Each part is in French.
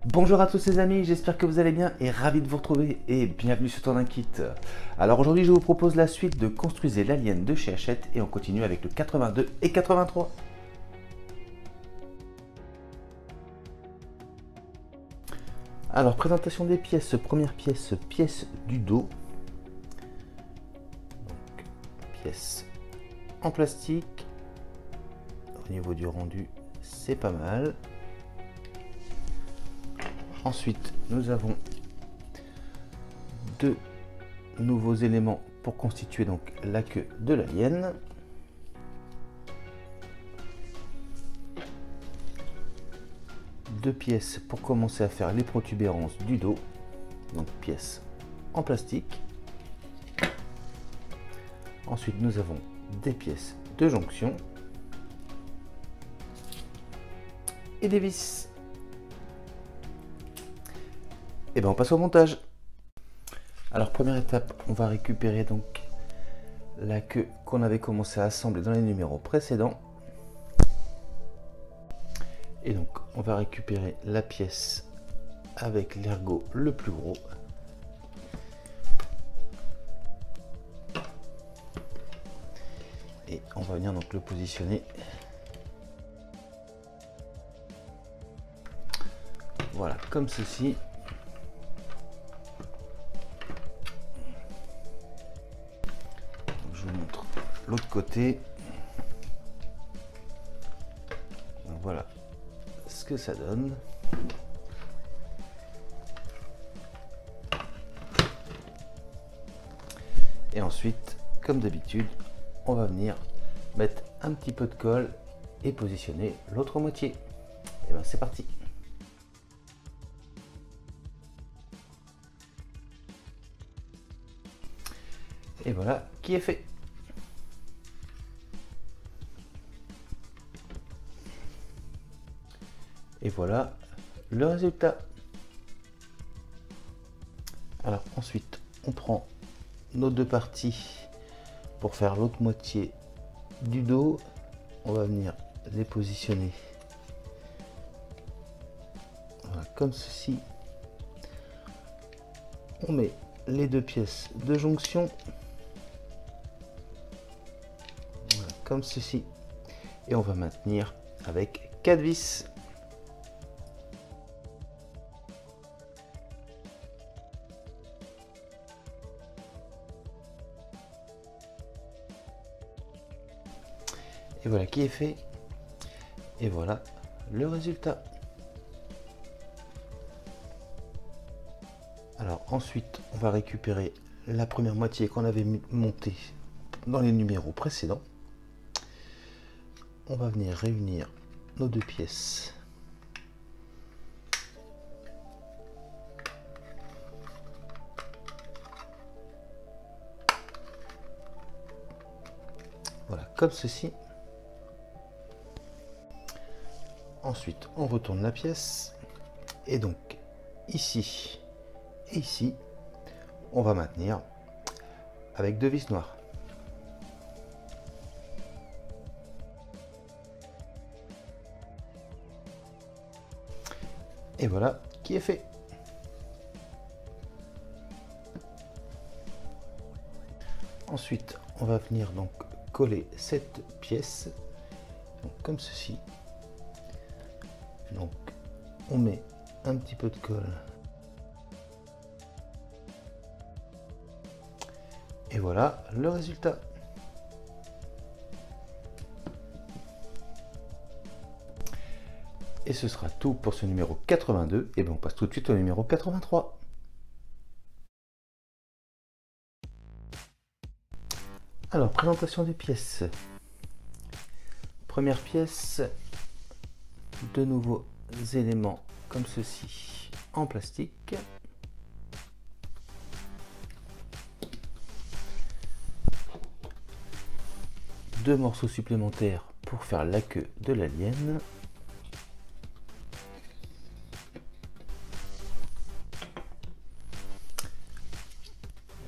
Bonjour à tous les amis, j'espère que vous allez bien et ravi de vous retrouver et bienvenue sur Tandem Kit. Alors aujourd'hui je vous propose la suite de Construisez l'Alien de chez Hachette et on continue avec le 82 et 83. Alors présentation des pièces, première pièce, pièce du dos. Donc, pièce en plastique, au niveau du rendu c'est pas mal. Ensuite, nous avons deux nouveaux éléments pour constituer donc la queue de l'alien. Deux pièces pour commencer à faire les protubérances du dos, donc pièces en plastique. Ensuite, nous avons des pièces de jonction et des vis. Et bien on passe au montage. Alors première étape, on va récupérer donc la queue qu'on avait commencé à assembler dans les numéros précédents. Et donc on va récupérer la pièce avec l'ergot le plus gros. Et on va venir donc le positionner. Voilà, comme ceci. Je vous montre l'autre côté. Donc voilà ce que ça donne. Et ensuite, comme d'habitude, on va venir mettre un petit peu de colle et positionner l'autre moitié. Et bien c'est parti. Et voilà qui est fait. Et voilà le résultat. Alors ensuite, on prend nos deux parties pour faire l'autre moitié du dos. On va venir les positionner voilà, comme ceci. On met les deux pièces de jonction voilà, comme ceci. Et on va maintenir avec 4 vis. Et voilà qui est fait. Et voilà le résultat. Alors ensuite, on va récupérer la première moitié qu'on avait montée dans les numéros précédents. On va venir réunir nos deux pièces. Voilà, comme ceci. Ensuite, on retourne la pièce. Et donc, ici et ici, on va maintenir avec deux vis noires. Et voilà qui est fait. Ensuite, on va venir donc coller cette pièce donc, comme ceci. Donc, on met un petit peu de colle. Et voilà le résultat. Et ce sera tout pour ce numéro 82. Et bien on passe tout de suite au numéro 83. Alors, présentation des pièces. Première pièce, de nouveaux éléments comme ceci en plastique. Deux morceaux supplémentaires pour faire la queue de l'alien.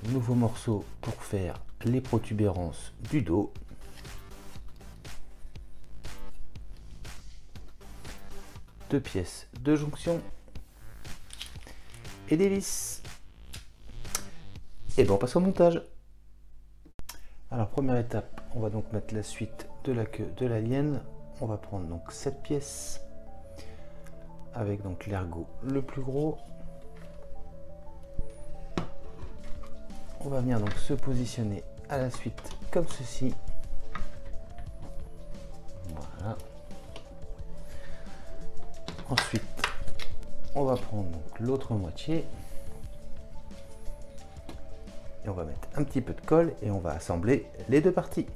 Nouveau morceau pour faire les protubérances du dos. Deux pièces de jonction et des vis. Et bon, on passe au montage. Alors première étape, on va donc mettre la suite de la queue de l'alien. On va prendre donc cette pièce avec donc l'ergot le plus gros. On va venir donc se positionner à la suite comme ceci. Voilà. Ensuite, on va prendre l'autre moitié et on va mettre un petit peu de colle et on va assembler les deux parties.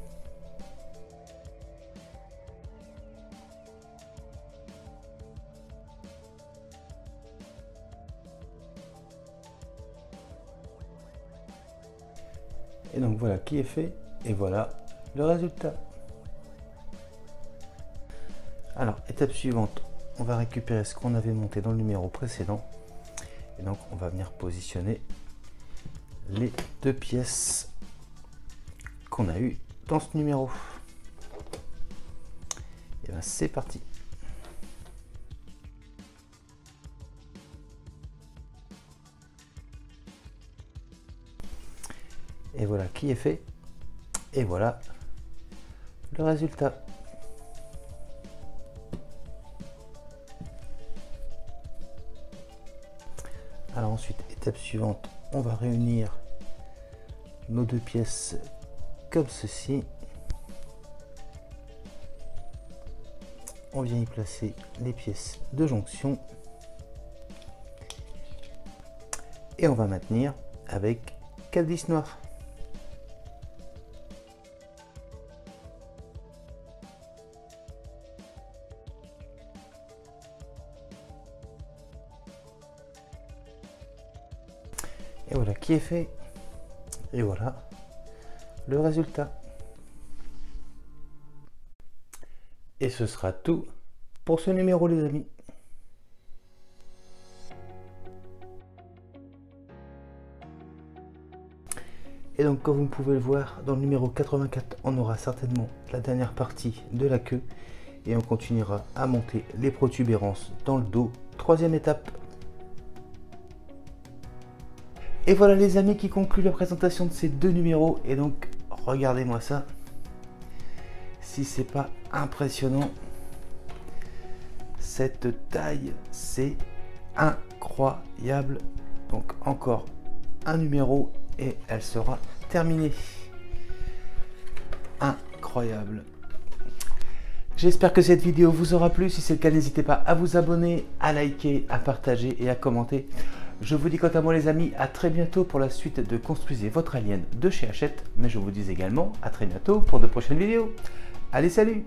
Et donc voilà qui est fait et voilà le résultat. Alors étape suivante, on va récupérer ce qu'on avait monté dans le numéro précédent et donc on va venir positionner les deux pièces qu'on a eu dans ce numéro. Et bien c'est parti. Et voilà qui est fait et voilà le résultat. Alors ensuite, étape suivante, on va réunir nos deux pièces comme ceci. On vient y placer les pièces de jonction et on va maintenir avec 4 vis noires. Et voilà qui est fait. Et voilà le résultat. Et ce sera tout pour ce numéro les amis. Et donc comme vous pouvez le voir, dans le numéro 84, on aura certainement la dernière partie de la queue. Et on continuera à monter les protubérances dans le dos. Troisième étape. Et voilà les amis qui conclut la présentation de ces deux numéros. Et donc regardez-moi ça. Si c'est pas impressionnant, cette taille c'est incroyable. Donc encore un numéro et elle sera terminée. Incroyable. J'espère que cette vidéo vous aura plu. Si c'est le cas, n'hésitez pas à vous abonner, à liker, à partager et à commenter. Je vous dis quant à moi les amis, à très bientôt pour la suite de Construisez votre alien de chez Hachette. Mais je vous dis également à très bientôt pour de prochaines vidéos. Allez, salut!